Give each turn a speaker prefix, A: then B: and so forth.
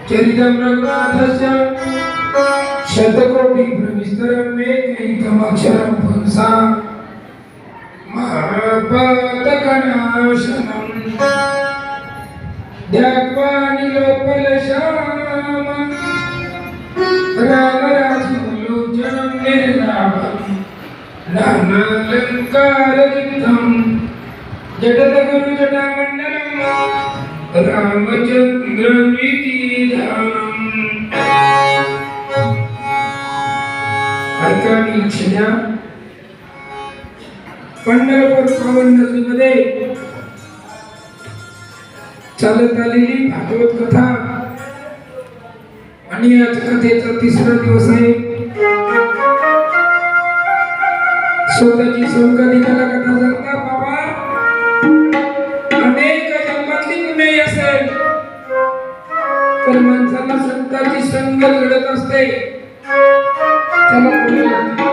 A: चरितं रघुनाथस्य शतकोटि प्रविस्तरं एकैकमक्षरं पुंसा महापातकनाशनं ध्यात्वा निलोपलशाम रामराजिलोचनं निर्नामं नानालङ्कारयुक्तं जगद्गुरुजटामण्डलं रामचन्द्रमिति ध्यानम्। ऐकानी लक्षण्या पंढरपूर पावन नगरीमध्ये चालत आलेली भागवत कथा आणि आज कथेचा तिसरा दिवस आहे। स्वतःची संगतीला कथा सांगता बाबा अनेक जन्मातली पुण्य असेल तर माणसाला संतांची संगत घडत असते त्याला पुण्य लागते।